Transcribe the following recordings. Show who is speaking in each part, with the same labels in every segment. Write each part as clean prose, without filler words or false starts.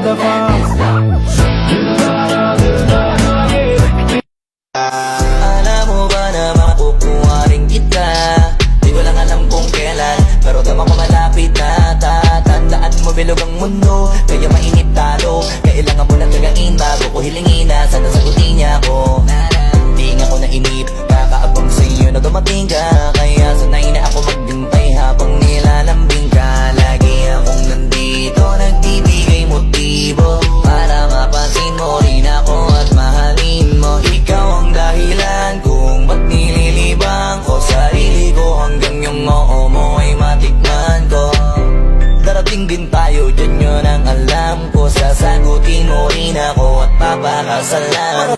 Speaker 1: Alam mo ba na makukuha rin kita? Di ko lang alam kung kailan, pero tama ko malapit na. Tatandaan mo bilog ang mundo, kaya mainit talo. Kailangan mo lang gagain bago ko hilingin na sana sagutin niya ako. Di nga ko nainip, kakaabang sa'yo na dumating ka. Kaya sanay na ako magbintay habang nilalambing ka. Lagi akong nandito, nagbibigay motibo para mapansin mo rin ako at mahalin mo. Ikaw ang dahilan kung ba't nililibang ko sarili ko, hanggang yung oo mo ay matikman ko. Darating din tayo, dyan yun ang alam ko. Sasagutin mo rin ako at papakasalan.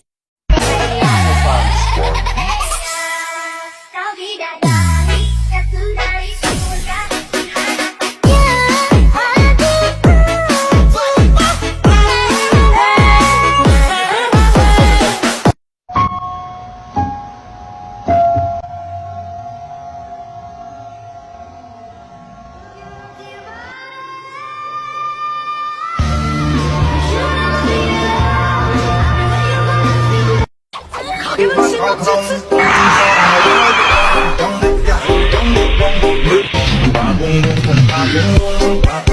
Speaker 2: Bagong